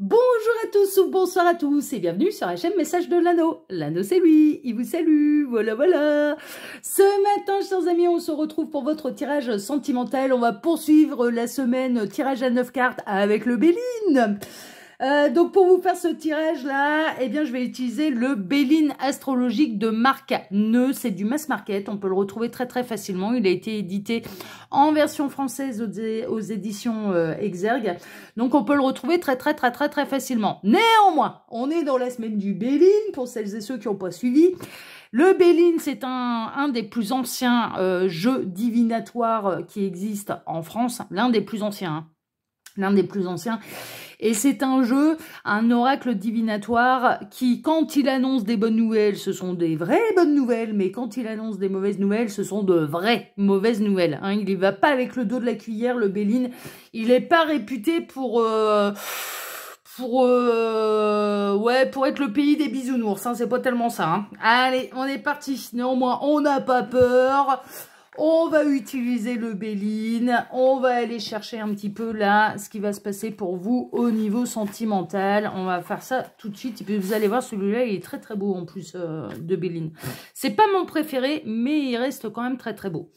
Bonjour à tous ou bonsoir à tous et bienvenue sur la chaîne Message de l'Anneau. L'Anneau c'est lui, il vous salue, voilà. Ce matin, chers amis, on se retrouve pour votre tirage sentimental. On va poursuivre la semaine tirage à 9 cartes avec le Béline. Donc pour vous faire ce tirage là, eh bien je vais utiliser le Béline astrologique de marque Neu, c'est du mass market, on peut le retrouver très facilement, il a été édité en version française aux éditions Exergue, donc on peut le retrouver très facilement. Néanmoins, on est dans la semaine du Béline, pour celles et ceux qui n'ont pas suivi. Le Béline, c'est un des plus anciens jeux divinatoires qui existent en France, l'un des plus anciens, et c'est un jeu, un oracle divinatoire qui, quand il annonce des bonnes nouvelles, ce sont des vraies bonnes nouvelles, mais quand il annonce des mauvaises nouvelles, ce sont de vraies mauvaises nouvelles. Hein. Il ne va pas avec le dos de la cuillère, le Béline. Il n'est pas réputé pour être le pays des bisounours. Hein. C'est pas tellement ça. Hein. Allez, on est parti. Néanmoins, on n'a pas peur. On va utiliser le Béline, on va aller chercher un petit peu là ce qui va se passer pour vous au niveau sentimental. On va faire ça tout de suite et puis vous allez voir, celui-là il est très beau en plus de Béline. C'est pas mon préféré mais il reste quand même très beau.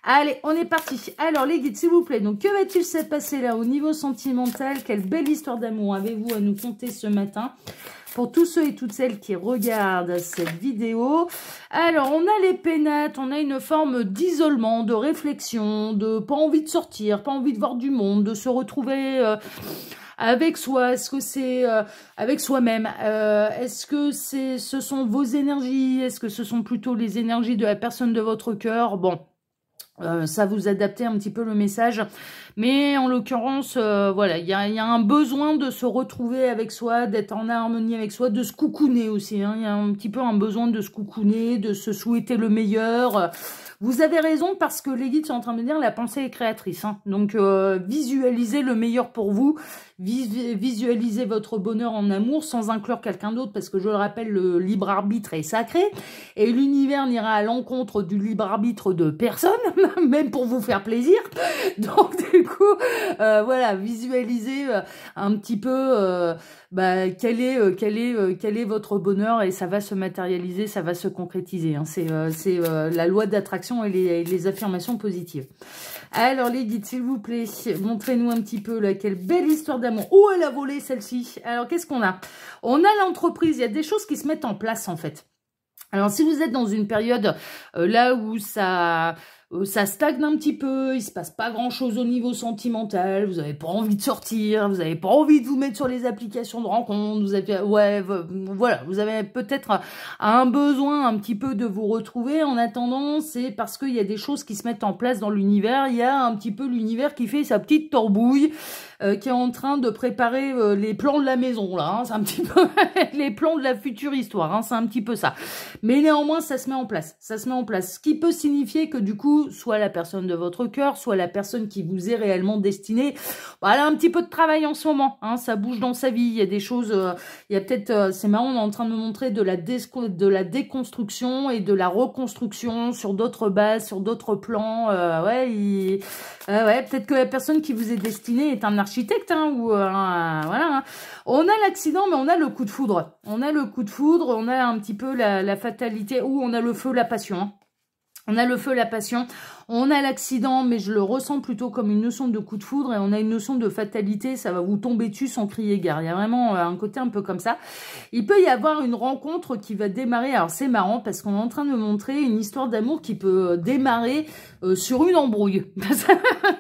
Allez, on est parti. Alors les guides s'il vous plaît, donc que va-t-il se passer là au niveau sentimental? Quelle belle histoire d'amour avez-vous à nous conter ce matin? Pour tous ceux et toutes celles qui regardent cette vidéo. Alors, on a les pénates, on a une forme d'isolement, de réflexion, de pas envie de sortir, pas envie de voir du monde, de se retrouver avec soi. Est-ce que c'est avec soi-même? Est-ce que ce sont vos énergies? Est-ce que ce sont plutôt les énergies de la personne de votre cœur? Bon. Ça vous adaptez un petit peu le message, mais en l'occurrence, voilà, il y a un besoin de se retrouver avec soi, d'être en harmonie avec soi, de se coucouner aussi. Hein, il y a un petit peu un besoin de se coucouner, de se souhaiter le meilleur. Vous avez raison parce que les guides sont en train de me dire la pensée est créatrice. Hein. Donc visualisez le meilleur pour vous, visualisez votre bonheur en amour sans inclure quelqu'un d'autre parce que je le rappelle, le libre arbitre est sacré et l'univers n'ira à l'encontre du libre arbitre de personne, même pour vous faire plaisir. Donc du coup, voilà, visualisez un petit peu quel est votre bonheur et ça va se matérialiser, ça va se concrétiser. Hein. C'est la loi d'attraction et les affirmations positives. Alors les guides, s'il vous plaît, montrez-nous un petit peu là, quelle belle histoire d'amour. Oh, elle a volé celle-ci. Alors qu'est-ce qu'on a? On a l'entreprise, il y a des choses qui se mettent en place en fait. Alors si vous êtes dans une période là où ça stagne un petit peu, il se passe pas grand chose au niveau sentimental, vous avez pas envie de sortir, vous avez pas envie de vous mettre sur les applications de rencontres, vous avez, voilà, vous avez peut-être un besoin un petit peu de vous retrouver. En attendant, c'est parce qu'il y a des choses qui se mettent en place dans l'univers, il y a un petit peu l'univers qui fait sa petite torbouille, qui est en train de préparer les plans de la maison, là, hein, c'est un petit peu les plans de la future histoire, hein, c'est un petit peu ça. Mais néanmoins, ça se met en place, ce qui peut signifier que du coup, soit la personne de votre cœur, soit la personne qui vous est réellement destinée, elle a un petit peu de travail en ce moment, hein, ça bouge dans sa vie, il y a des choses, il y a peut-être, c'est marrant, on est en train de me montrer de la déconstruction et de la reconstruction sur d'autres bases, sur d'autres plans, ouais, peut-être que la personne qui vous est destinée est un architecte, hein, ou voilà. Hein. On a l'accident, mais on a le coup de foudre. On a le coup de foudre, on a un petit peu la fatalité, ou on a le feu, la passion. Hein. On a le feu, la passion, on a l'accident, mais je le ressens plutôt comme une notion de coup de foudre, et on a une notion de fatalité, ça va vous tomber dessus sans crier gare. Il y a vraiment un côté un peu comme ça. Il peut y avoir une rencontre qui va démarrer, alors c'est marrant parce qu'on est en train de me montrer une histoire d'amour qui peut démarrer sur une embrouille.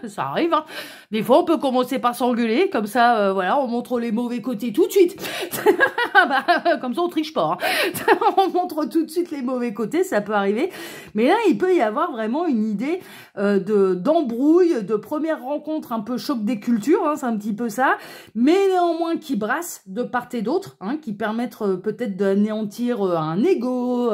Ça arrive, hein. Des fois on peut commencer par s'engueuler, comme ça, voilà, on montre les mauvais côtés tout de suite. Comme ça on triche pas. Hein. On montre tout de suite les mauvais côtés, ça peut arriver. Mais là, il peut y avoir vraiment une idée d'embrouille, de première rencontre, un peu choc des cultures, hein, c'est un petit peu ça, mais néanmoins qui brasse de part et d'autre, hein, qui permettent peut-être d'anéantir un ego,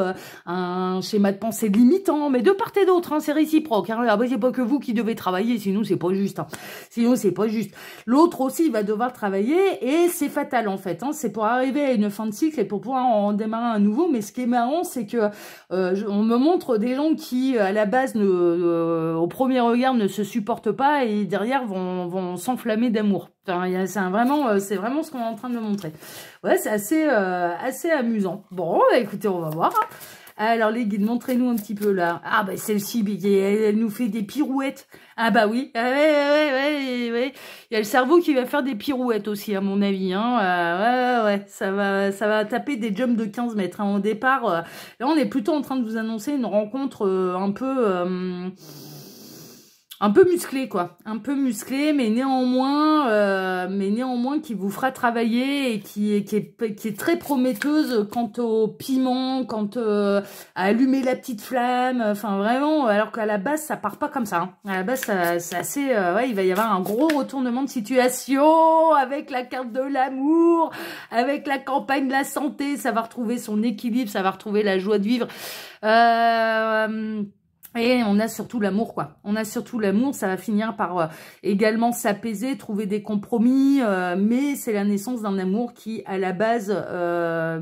un schéma de pensée limitant, mais de part et d'autre, hein, c'est réciproque. Hein, c'est pas que vous qui devez travailler, sinon c'est pas juste. Hein. Sinon c'est pas juste. L'autre aussi, il va devoir travailler et c'est fatal en fait. Hein, c'est pour arriver à une fin de cycle et pour pouvoir en démarrer un nouveau. Mais ce qui est marrant, c'est que on me montre des gens qui à la base au premier regard ne se supportent pas et derrière vont s'enflammer d'amour. Enfin, c'est vraiment ce qu'on est en train de me montrer. Ouais, c'est assez amusant. Bon, bah, écoutez, on va voir. Hein. Alors les guides, montrez-nous un petit peu là. Ah bah celle-ci, elle nous fait des pirouettes. Ah bah oui, ouais. Il y a le cerveau qui va faire des pirouettes aussi à mon avis. Hein. Ouais, ça va taper des jumps de 15 mètres. Hein. Au départ, là on est plutôt en train de vous annoncer une rencontre un peu musclé, quoi. Un peu musclé, mais néanmoins qui vous fera travailler et qui est très prometteuse quant au piment, quant à allumer la petite flamme. Enfin, vraiment, alors qu'à la base, ça part pas comme ça. Hein. À la base, c'est assez... ouais, il va y avoir un gros retournement de situation avec la carte de l'amour, avec la campagne de la santé. Ça va retrouver son équilibre, ça va retrouver la joie de vivre. Et on a surtout l'amour, quoi. On a surtout l'amour, ça va finir par également s'apaiser, trouver des compromis, mais c'est la naissance d'un amour qui, à la base,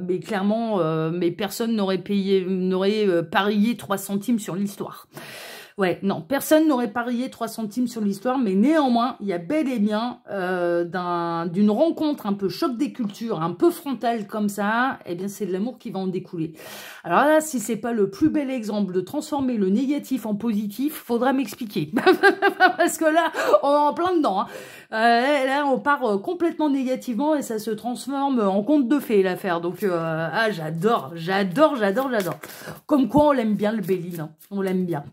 mais clairement, mais personne n'aurait parié 3 centimes sur l'histoire. Ouais, non, personne n'aurait parié 3 centimes sur l'histoire, mais néanmoins, il y a bel et bien d'une rencontre un peu choc des cultures, un peu frontale comme ça, eh bien c'est de l'amour qui va en découler. Alors là, si c'est pas le plus bel exemple de transformer le négatif en positif, faudra m'expliquer. Parce que là, on est en plein dedans. Hein. Là, on part complètement négativement et ça se transforme en conte de fées, l'affaire. Donc, j'adore. Comme quoi, on l'aime bien, le Béline. Hein. On l'aime bien.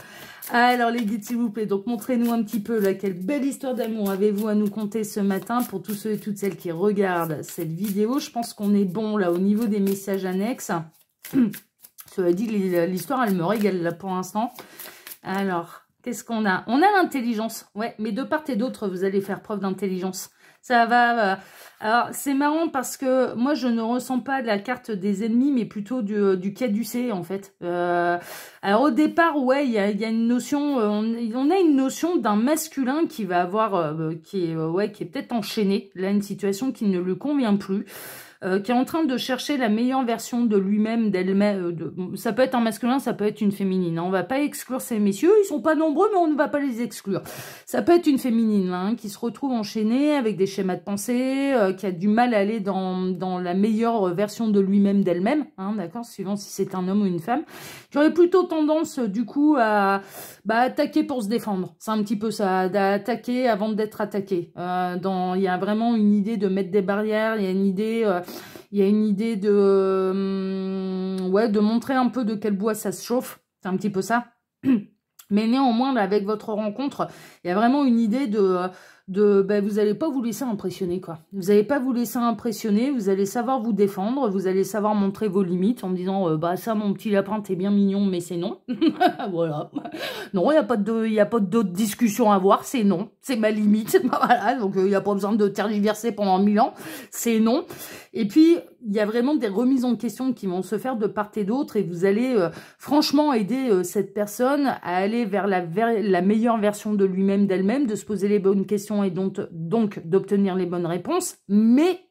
Alors les guides, s'il vous plaît, donc montrez-nous un petit peu là, quelle belle histoire d'amour avez-vous à nous conter ce matin pour tous ceux et toutes celles qui regardent cette vidéo. Je pense qu'on est bon là au niveau des messages annexes. Cela dit, l'histoire elle me régale là pour l'instant. Alors, qu'est-ce qu'on a? On a l'intelligence, ouais, mais de part et d'autre, vous allez faire preuve d'intelligence. Ça va... Alors, c'est marrant parce que moi, je ne ressens pas la carte des ennemis, mais plutôt du caducé, en fait. Alors, au départ, ouais, il y a une notion... on a une notion d'un masculin qui va avoir... qui est peut-être enchaîné. Là, une situation qui ne lui convient plus. Qui est en train de chercher la meilleure version de lui-même, d'elle-même. Ça peut être un masculin, ça peut être une féminine. Hein. On va pas exclure ces messieurs, ils sont pas nombreux, mais on ne va pas les exclure. Ça peut être une féminine hein, qui se retrouve enchaînée avec des schémas de pensée, qui a du mal à aller dans la meilleure version de lui-même, d'elle-même, hein, d'accord, suivant si c'est un homme ou une femme. Qui aurait plutôt tendance, du coup, à attaquer pour se défendre. C'est un petit peu ça, d'attaquer avant d'être attaqué. Il y a vraiment une idée de mettre des barrières, il y a une idée de montrer un peu de quel bois ça se chauffe. C'est un petit peu ça. Mais néanmoins, là, avec votre rencontre, il y a vraiment une idée vous n'allez pas vous laisser impressionner, quoi. Vous n'allez pas vous laisser impressionner, vous allez savoir vous défendre, vous allez savoir montrer vos limites en disant, ça, mon petit lapin, t'es bien mignon, mais c'est non. Voilà. Non, il n'y a pas d'autre discussion à avoir, c'est non. C'est ma limite. Voilà, donc il n'y a pas besoin de tergiverser pendant 1000 ans. C'est non. Et puis, il y a vraiment des remises en question qui vont se faire de part et d'autre et vous allez franchement aider cette personne à aller vers la meilleure version de lui-même, d'elle-même, de se poser les bonnes questions et donc d'obtenir les bonnes réponses. Mais,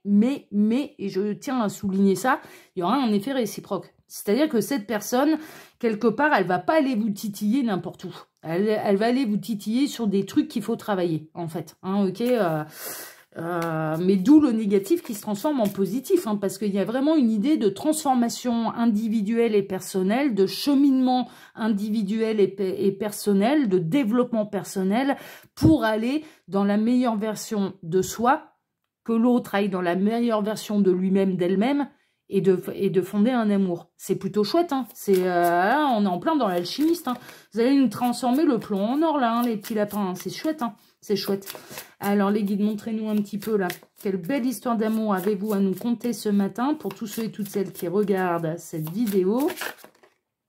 et je tiens à souligner ça, il y aura un effet réciproque. C'est-à-dire que cette personne, quelque part, elle va pas aller vous titiller n'importe où. Elle va aller vous titiller sur des trucs qu'il faut travailler, en fait. Hein, ok mais d'où le négatif qui se transforme en positif, hein, parce qu'il y a vraiment une idée de transformation individuelle et personnelle, de cheminement individuel et personnel, de développement personnel, pour aller dans la meilleure version de soi, que l'autre aille dans la meilleure version de lui-même, d'elle-même, et de fonder un amour. C'est plutôt chouette, hein. On est en plein dans l'alchimiste, hein. Vous allez nous transformer le plomb en or, là, hein, les petits lapins, hein. C'est chouette, hein. C'est chouette. Alors, les guides, montrez-nous un petit peu, là. Quelle belle histoire d'amour avez-vous à nous conter ce matin pour tous ceux et toutes celles qui regardent cette vidéo.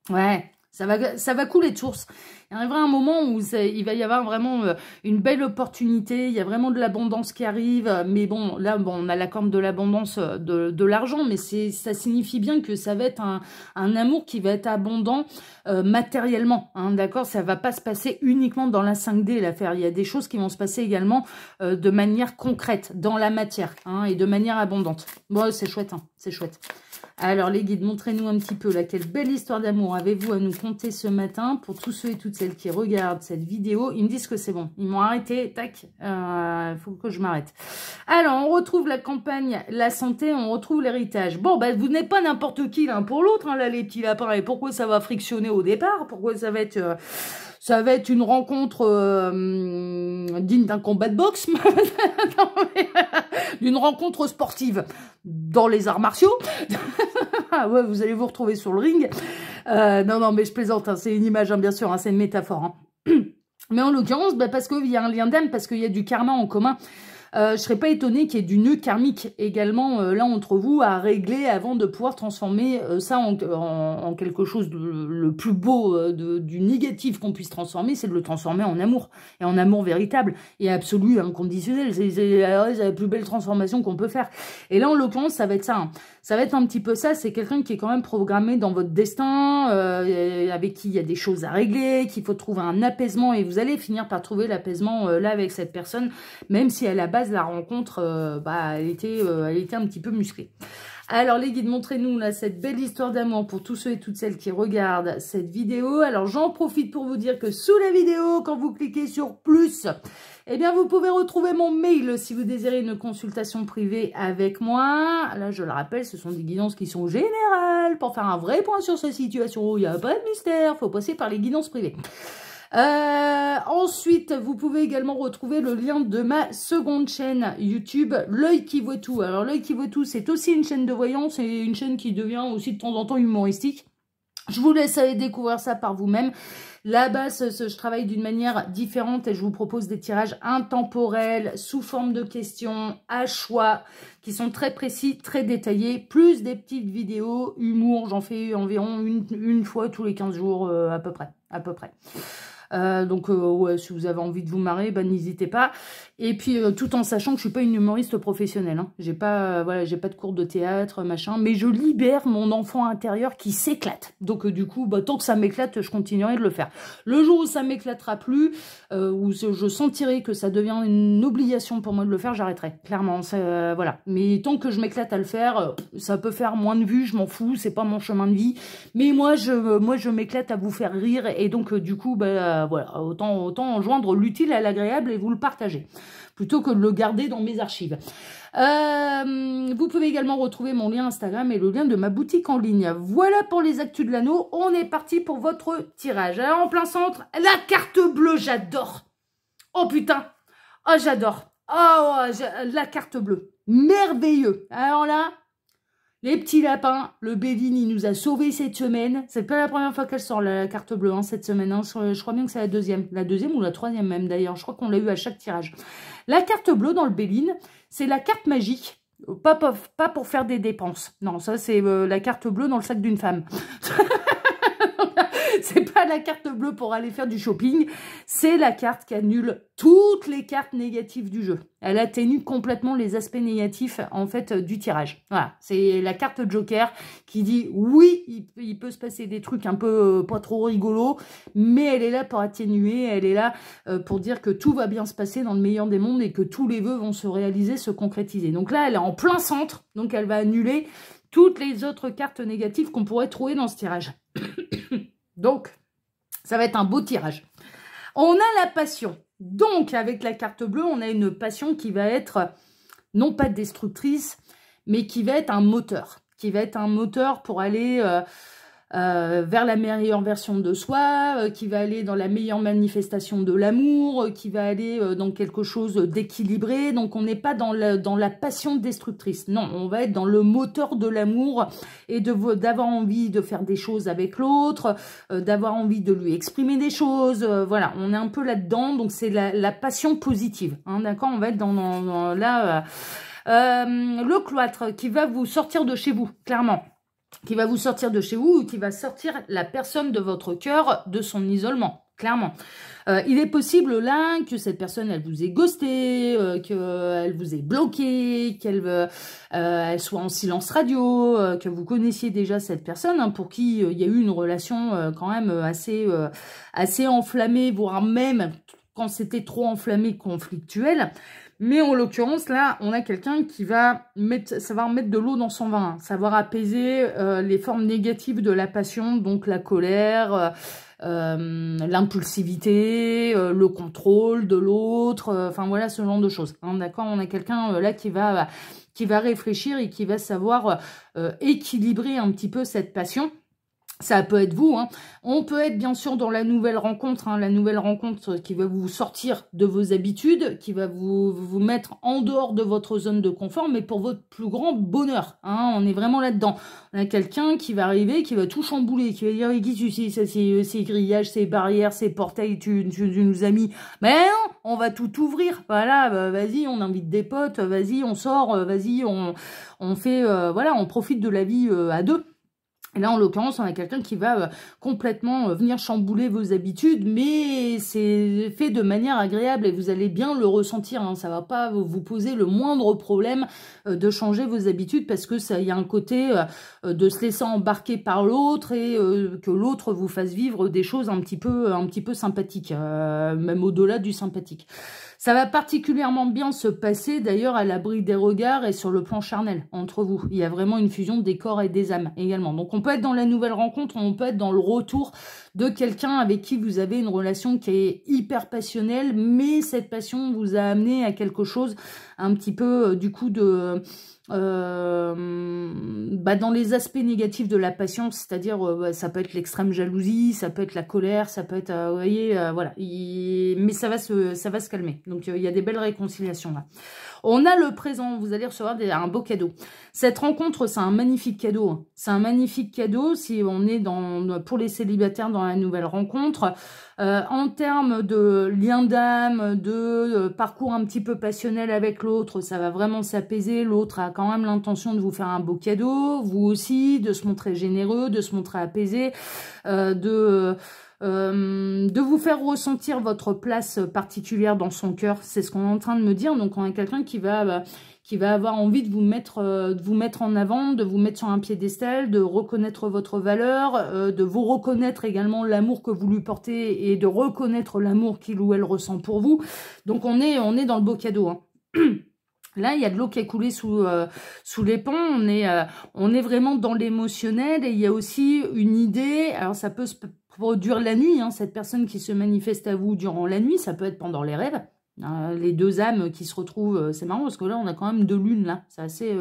Ouais, ça va couler de source. Il arrivera un moment où il va y avoir vraiment une belle opportunité. Il y a vraiment de l'abondance qui arrive. Mais bon, là, on a la corne de l'abondance de l'argent. Mais ça signifie bien que ça va être un amour qui va être abondant matériellement. Hein, d'accord, ça va pas se passer uniquement dans la 5D, l'affaire. Il y a des choses qui vont se passer également de manière concrète, dans la matière. Hein, et de manière abondante. Bon, c'est chouette, hein, c'est chouette. Alors les guides, montrez-nous un petit peu là, quelle belle histoire d'amour avez-vous à nous conter ce matin pour tous ceux et toutes celles qui regardent cette vidéo. Ils me disent que c'est bon, ils m'ont arrêté, tac, faut que je m'arrête. Alors on retrouve la campagne, la santé, on retrouve l'héritage. Bon, bah, vous n'êtes pas n'importe qui l'un pour l'autre, hein, là les petits lapins, et pourquoi ça va frictionner au départ? Pourquoi ça va être... ça va être une rencontre digne d'un combat de boxe, d'une rencontre sportive dans les arts martiaux. Ah ouais, vous allez vous retrouver sur le ring. Non, mais je plaisante, hein, c'est une image, hein, bien sûr, hein, c'est une métaphore. Hein. Mais en l'occurrence, bah, parce qu'il y a un lien d'âme, parce qu'il y a du karma en commun. Je ne serais pas étonnée qu'il y ait du nœud karmique également là entre vous à régler avant de pouvoir transformer ça en quelque chose de le plus beau du négatif qu'on puisse transformer, c'est de le transformer en amour, et en amour véritable et absolu, inconditionnel. C'est la plus belle transformation qu'on peut faire. Et là en l'occurrence ça va être ça, hein. Ça va être un petit peu ça, c'est quelqu'un qui est quand même programmé dans votre destin, avec qui il y a des choses à régler, qu'il faut trouver un apaisement, et vous allez finir par trouver l'apaisement là avec cette personne, même si à la base la rencontre, elle était un petit peu musclée. Alors les guides, montrez-nous là cette belle histoire d'amour pour tous ceux et toutes celles qui regardent cette vidéo. Alors j'en profite pour vous dire que sous la vidéo, quand vous cliquez sur plus, eh bien vous pouvez retrouver mon mail si vous désirez une consultation privée avec moi. Là je le rappelle, ce sont des guidances qui sont générales pour faire un vrai point sur sa situation. Il n'y a pas de mystère, il faut passer par les guidances privées. Ensuite, vous pouvez également retrouver le lien de ma seconde chaîne YouTube, L'œil qui voit tout. Alors, L'œil qui voit tout, c'est aussi une chaîne de voyance et une chaîne qui devient aussi de temps en temps humoristique. Je vous laisse aller découvrir ça par vous-même. Là-bas, je travaille d'une manière différente et je vous propose des tirages intemporels sous forme de questions à choix qui sont très précis, très détaillés, plus des petites vidéos humour. J'en fais environ une fois tous les 15 jours à peu près. Donc ouais, si vous avez envie de vous marrer, bah, n'hésitez pas. Et puis tout en sachant que je suis pas une humoriste professionnelle, hein. J'ai pas de cours de théâtre, machin, mais je libère mon enfant intérieur qui s'éclate. Donc du coup, bah, tant que ça m'éclate, je continuerai de le faire. Le jour où ça m'éclatera plus, où je sentirai que ça devient une obligation pour moi de le faire, j'arrêterai. Clairement, voilà. Mais tant que je m'éclate à le faire, ça peut faire moins de vues, je m'en fous, c'est pas mon chemin de vie. Mais moi, je m'éclate à vous faire rire, et donc du coup, bah voilà, autant joindre l'utile à l'agréable et vous le partager, plutôt que de le garder dans mes archives. Vous pouvez également retrouver mon lien Instagram et le lien de ma boutique en ligne. Voilà pour les actus de l'anneau. On est parti pour votre tirage. Alors, en plein centre, la carte bleue, j'adore. Oh putain, oh j'adore. Oh, la carte bleue, merveilleux. Alors là, les petits lapins, le Béline, il nous a sauvés cette semaine. C'est pas la première fois qu'elle sort la carte bleue hein, cette semaine. Hein. Je crois bien que c'est la deuxième. La deuxième ou la troisième même d'ailleurs. Je crois qu'on l'a eu à chaque tirage. La carte bleue dans le Béline, c'est la carte magique. Pas pour faire des dépenses. Non, ça c'est la carte bleue dans le sac d'une femme. C'est pas la carte bleue pour aller faire du shopping, c'est la carte qui annule toutes les cartes négatives du jeu. Elle atténue complètement les aspects négatifs en fait du tirage. Voilà, c'est la carte Joker qui dit oui, il peut se passer des trucs un peu pas trop rigolos, mais elle est là pour atténuer, elle est là pour dire que tout va bien se passer dans le meilleur des mondes et que tous les vœux vont se réaliser, se concrétiser. Donc là, elle est en plein centre, donc elle va annuler toutes les autres cartes négatives qu'on pourrait trouver dans ce tirage. Donc, ça va être un beau tirage. On a la passion. Donc, avec la carte bleue, on a une passion qui va être, non pas destructrice, mais qui va être un moteur. Qui va être un moteur pour aller vers la meilleure version de soi, qui va aller dans la meilleure manifestation de l'amour, qui va aller dans quelque chose d'équilibré. Donc, on n'est pas dans la passion destructrice. Non, on va être dans le moteur de l'amour et d'avoir envie de faire des choses avec l'autre, d'avoir envie de lui exprimer des choses. Voilà, on est un peu là-dedans. Donc, c'est la passion positive. Hein, d'accord, on va être dans là... le cloître qui va vous sortir de chez vous, clairement. Qui va vous sortir de chez vous ou qui va sortir la personne de votre cœur de son isolement, clairement. Il est possible là que cette personne, elle vous ait ghosté, qu'elle vous ait bloqué, qu'elle elle soit en silence radio, que vous connaissiez déjà cette personne, hein, pour qui il y a eu une relation quand même assez enflammée, voire même, quand c'était trop enflammé, conflictuel. Mais en l'occurrence, là, on a quelqu'un qui va savoir mettre de l'eau dans son vin, hein, savoir apaiser les formes négatives de la passion, donc la colère, l'impulsivité, le contrôle de l'autre, enfin voilà, ce genre de choses. Hein, d'accord, on a quelqu'un là qui va réfléchir et qui va savoir équilibrer un petit peu cette passion. Ça peut être vous, hein. On peut être bien sûr dans la nouvelle rencontre, hein, la nouvelle rencontre qui va vous sortir de vos habitudes, qui va vous mettre en dehors de votre zone de confort, mais pour votre plus grand bonheur, hein, on est vraiment là-dedans. On a quelqu'un qui va arriver, qui va tout chambouler, qui va dire, Guy, tu sais, ça c'est grillages, c'est barrières, c'est portails, tu nous as mis, mais non, on va tout ouvrir, voilà, bah, vas-y, on invite des potes, vas-y, on sort, vas-y, on fait, voilà, on profite de la vie à deux. Et là, en l'occurrence, on a quelqu'un qui va complètement venir chambouler vos habitudes, mais c'est fait de manière agréable et vous allez bien le ressentir. Hein. Ça va pas vous poser le moindre problème de changer vos habitudes parce que ça, y a un côté de se laisser embarquer par l'autre et que l'autre vous fasse vivre des choses un petit peu sympathiques, même au-delà du sympathique. Ça va particulièrement bien se passer d'ailleurs à l'abri des regards et sur le plan charnel entre vous. Il y a vraiment une fusion des corps et des âmes également. Donc on peut être dans la nouvelle rencontre, on peut être dans le retour de quelqu'un avec qui vous avez une relation qui est hyper passionnelle, mais cette passion vous a amené à quelque chose un petit peu du coup de... dans les aspects négatifs de la passion, c'est-à-dire ça peut être l'extrême jalousie, ça peut être la colère, ça peut être, vous voyez, voilà, mais ça va se calmer. Donc il y a des belles réconciliations là. On a le présent, vous allez recevoir un beau cadeau. Cette rencontre, c'est un magnifique cadeau. Hein. C'est un magnifique cadeau si on est pour les célibataires dans la nouvelle rencontre. En termes de lien d'âme, de parcours un petit peu passionnel avec l'autre, ça va vraiment s'apaiser. L'autre a quand même l'intention de vous faire un beau cadeau. Vous aussi, de se montrer généreux, de se montrer apaisé, de vous faire ressentir votre place particulière dans son cœur. C'est ce qu'on est en train de me dire. Donc, on a quelqu'un qui va avoir envie de vous mettre en avant, de vous mettre sur un piédestal, de reconnaître votre valeur, de vous reconnaître également l'amour que vous lui portez et de reconnaître l'amour qu'il ou elle ressent pour vous. Donc, on est dans le beau cadeau, hein. Là, il y a de l'eau qui a coulé sous les ponts. On est vraiment dans l'émotionnel et il y a aussi une idée. Alors, ça peut se produire la nuit, hein, cette personne qui se manifeste à vous durant la nuit. Ça peut être pendant les rêves. Les deux âmes qui se retrouvent, c'est marrant parce que là, on a quand même deux lunes. Là, c'est assez,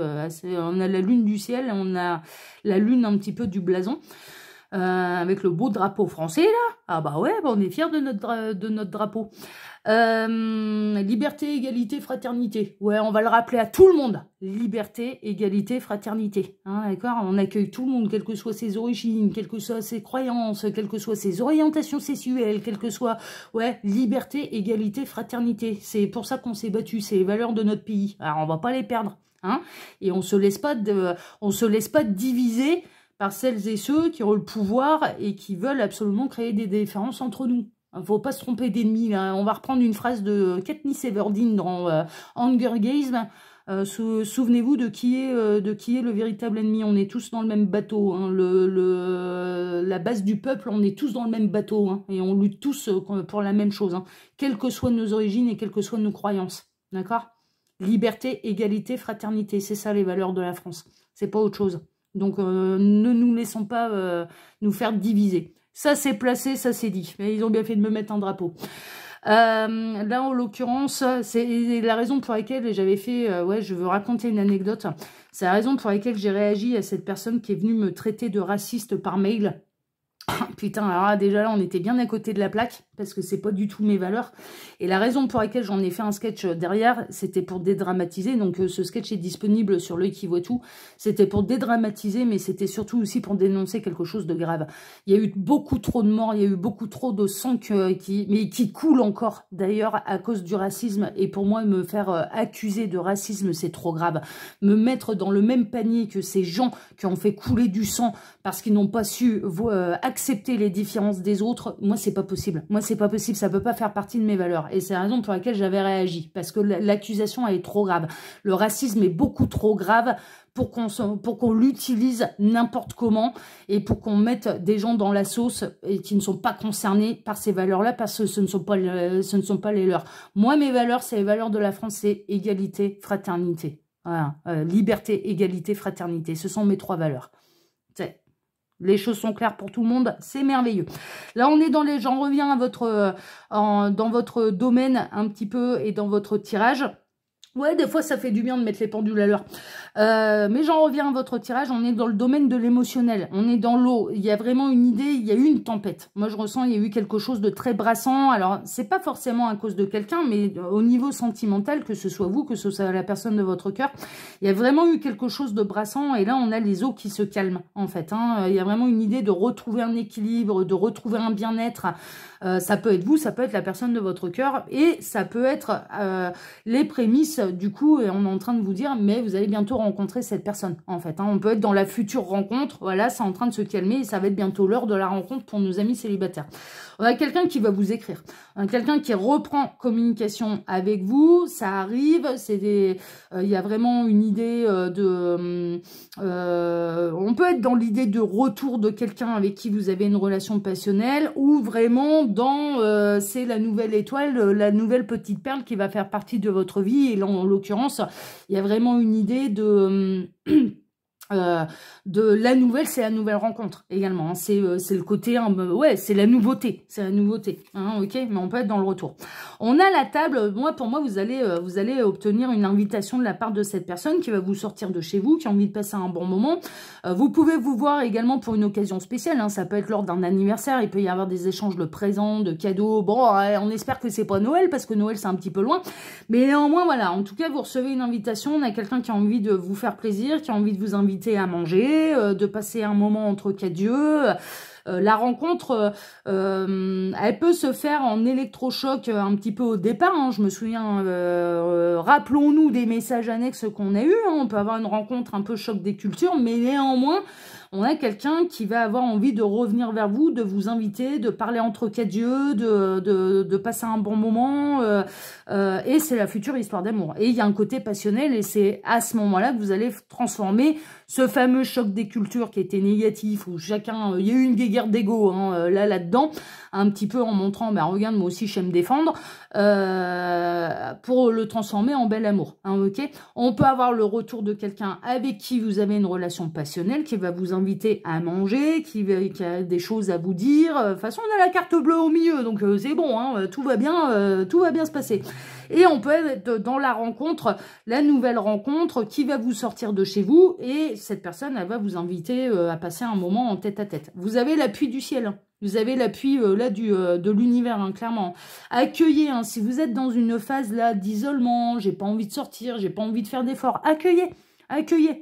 on a la lune du ciel, on a la lune un petit peu du blason. Avec le beau drapeau français, là. Ah bah ouais, on est fiers de notre drapeau. Liberté, égalité, fraternité. Ouais, on va le rappeler à tout le monde. Liberté, égalité, fraternité. Hein, d'accord? On accueille tout le monde, quelles que soient ses origines, quelles que soient ses croyances, quelles que soient ses orientations sexuelles, quelles que soient... Ouais, liberté, égalité, fraternité. C'est pour ça qu'on s'est battu. C'est les valeurs de notre pays. Alors, on va pas les perdre. Hein, et on se laisse pas diviser par celles et ceux qui ont le pouvoir et qui veulent absolument créer des différences entre nous. Il ne faut pas se tromper d'ennemis. Là. On va reprendre une phrase de Katniss Everdeen dans Hunger Games. Souvenez-vous de qui est le véritable ennemi. On est tous dans le même bateau. Hein. La base du peuple, on est tous dans le même bateau. Hein. Et on lutte tous pour la même chose. Hein. Quelles que soient nos origines et quelles que soient nos croyances. D'accord ? Liberté, égalité, fraternité. C'est ça les valeurs de la France. C'est pas autre chose. Donc, ne nous laissons pas nous faire diviser. Ça, c'est placé, ça, c'est dit. Mais ils ont bien fait de me mettre un drapeau. Là, en l'occurrence, c'est la raison pour laquelle j'avais fait... ouais, je veux raconter une anecdote. C'est la raison pour laquelle j'ai réagi à cette personne qui est venue me traiter de raciste par mail. Putain, alors là, déjà là, on était bien à côté de la plaque, parce que c'est pas du tout mes valeurs. Et la raison pour laquelle j'en ai fait un sketch derrière, c'était pour dédramatiser. Donc ce sketch est disponible sur L'Œil qui voit tout. C'était pour dédramatiser, mais c'était surtout aussi pour dénoncer quelque chose de grave. Il y a eu beaucoup trop de morts, il y a eu beaucoup trop de sang qui coule encore, d'ailleurs, à cause du racisme. Et pour moi, me faire accuser de racisme, c'est trop grave. Me mettre dans le même panier que ces gens qui ont fait couler du sang parce qu'ils n'ont pas su accepter les différences des autres, moi, c'est pas possible. Moi, c'est pas possible, ça peut pas faire partie de mes valeurs. Et c'est la raison pour laquelle j'avais réagi, parce que l'accusation elle est trop grave. Le racisme est beaucoup trop grave pour qu'on l'utilise n'importe comment et pour qu'on mette des gens dans la sauce et qui ne sont pas concernés par ces valeurs-là parce que ce ne sont pas les leurs. Moi, mes valeurs, c'est les valeurs de la France, c'est égalité, fraternité. Voilà, liberté, égalité, fraternité. Ce sont mes 3 valeurs. Les choses sont claires pour tout le monde, c'est merveilleux. Là, on est dans les... J'en reviens à dans votre domaine un petit peu et dans votre tirage. Ouais, des fois, ça fait du bien de mettre les pendules à l'heure. Mais j'en reviens à votre tirage. On est dans le domaine de l'émotionnel. On est dans l'eau. Il y a vraiment une idée. Il y a eu une tempête. Moi, je ressens, il y a eu quelque chose de très brassant. Alors, c'est pas forcément à cause de quelqu'un, mais au niveau sentimental, que ce soit vous, que ce soit la personne de votre cœur, il y a vraiment eu quelque chose de brassant. Et là, on a les eaux qui se calment, en fait. Hein. Il y a vraiment une idée de retrouver un équilibre, de retrouver un bien-être. Ça peut être vous, ça peut être la personne de votre cœur. Et ça peut être les prémices du coup, et on est en train de vous dire, mais vous allez bientôt rencontrer cette personne, en fait. Hein. On peut être dans la future rencontre, voilà, c'est en train de se calmer, et ça va être bientôt l'heure de la rencontre pour nos amis célibataires. On a quelqu'un qui va vous écrire, quelqu'un qui reprend communication avec vous, ça arrive, il y a vraiment une idée on peut être dans l'idée de retour de quelqu'un avec qui vous avez une relation passionnelle, ou vraiment dans, c'est la nouvelle étoile, la nouvelle petite perle qui va faire partie de votre vie, et là, en l'occurrence, il y a vraiment une idée de la nouvelle, c'est la nouvelle rencontre également. Hein. C'est le côté, ouais, c'est la nouveauté. C'est la nouveauté. Hein, ok, mais on peut être dans le retour. On a la table. Pour moi, vous allez obtenir une invitation de la part de cette personne qui va vous sortir de chez vous, qui a envie de passer un bon moment. Vous pouvez vous voir également pour une occasion spéciale. Hein. Ça peut être lors d'un anniversaire. Il peut y avoir des échanges de présents, de cadeaux. Bon, on espère que c'est pas Noël parce que Noël, c'est un petit peu loin. Mais néanmoins, voilà. En tout cas, vous recevez une invitation. On a quelqu'un qui a envie de vous faire plaisir, qui a envie de vous inviter à manger, de passer un moment entre quatre yeux. La rencontre, elle peut se faire en électrochoc un petit peu au départ. Hein. Je me souviens, rappelons-nous des messages annexes qu'on a eus. Hein. On peut avoir une rencontre un peu choc des cultures, mais néanmoins, on a quelqu'un qui va avoir envie de revenir vers vous, de vous inviter, de parler entre quatre yeux, de passer un bon moment. Et c'est la future histoire d'amour. Et il y a un côté passionnel, et c'est à ce moment-là que vous allez transformer ce fameux choc des cultures qui était négatif, où chacun, il y a eu une guerre d'ego là-dedans, un petit peu en montrant, bah, regarde, moi aussi, je sais me défendre, pour le transformer en bel amour. Hein, ok. On peut avoir le retour de quelqu'un avec qui vous avez une relation passionnelle, qui va vous inviter à manger, qui a des choses à vous dire. De toute façon, on a la carte bleue au milieu, donc c'est bon, hein, tout va bien se passer. Et on peut être dans la rencontre, la nouvelle rencontre qui va vous sortir de chez vous, et cette personne, elle va vous inviter à passer un moment en tête-à-tête. Vous avez l'appui du ciel, hein. Vous avez l'appui là de l'univers, hein, clairement. Accueillez, hein, si vous êtes dans une phase là d'isolement, j'ai pas envie de sortir, j'ai pas envie de faire d'efforts, accueillez,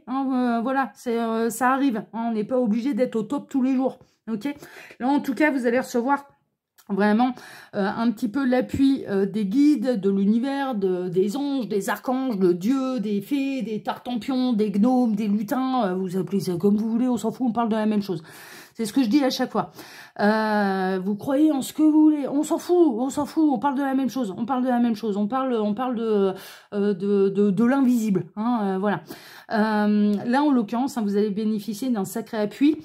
hein, voilà, ça arrive, hein, on n'est pas obligé d'être au top tous les jours, ok. Là, en tout cas, vous allez recevoir vraiment un petit peu l'appui des guides, de l'univers, des anges, des archanges, de Dieu, des fées, des tartampions, des gnomes, des lutins, vous appelez ça comme vous voulez, on s'en fout, on parle de la même chose. C'est ce que je dis à chaque fois. Vous croyez en ce que vous voulez, on s'en fout, on parle de la même chose, on parle de l'invisible, hein, voilà. Là, en l'occurrence, hein, vous allez bénéficier d'un sacré appui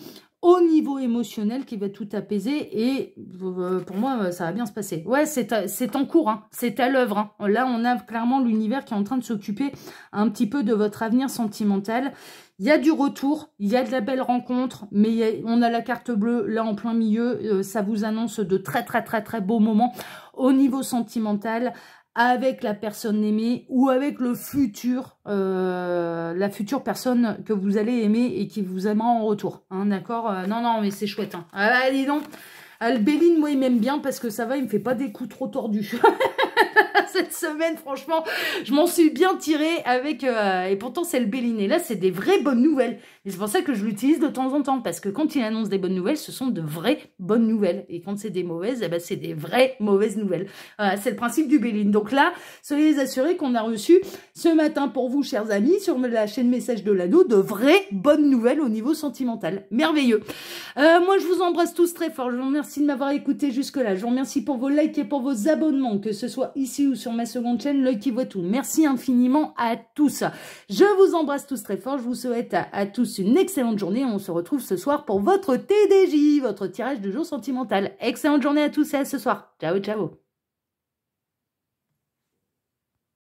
au niveau émotionnel qui va tout apaiser, et pour moi, ça va bien se passer. Ouais, c'est en cours, hein, c'est à l'œuvre. Hein. Là, on a clairement l'univers qui est en train de s'occuper un petit peu de votre avenir sentimental. Il y a du retour, il y a de la belle rencontre, mais on a la carte bleue là en plein milieu. Ça vous annonce de très beaux moments au niveau sentimental, avec la personne aimée ou avec le futur, la future personne que vous allez aimer et qui vous aimera en retour. Hein, d'accord, non, mais c'est chouette. Hein. Ah, dis donc, le Béline, moi, il m'aime bien parce que ça va, il me fait pas des coups trop tordus. Cette semaine, franchement, je m'en suis bien tirée avec... et pourtant, c'est le Béline. Et là, c'est des vraies bonnes nouvelles. Et c'est pour ça que je l'utilise de temps en temps. Parce que quand il annonce des bonnes nouvelles, ce sont de vraies bonnes nouvelles. Et quand c'est des mauvaises, eh ben, c'est des vraies mauvaises nouvelles. C'est le principe du Béline. Donc là, soyez assurés qu'on a reçu ce matin pour vous, chers amis, sur la chaîne Message de l'Anneau, de vraies bonnes nouvelles au niveau sentimental. Merveilleux. Moi, je vous embrasse tous très fort. Je vous remercie de m'avoir écouté jusque-là. Je vous remercie pour vos likes et pour vos abonnements, que ce soit ici ou sur ma seconde chaîne, L'Œil qui voit tout. Merci infiniment à tous. Je vous embrasse tous très fort. Je vous souhaite à tous une excellente journée. On se retrouve ce soir pour votre TDJ, votre tirage de jour sentimental. Excellente journée à tous et à ce soir. Ciao, ciao.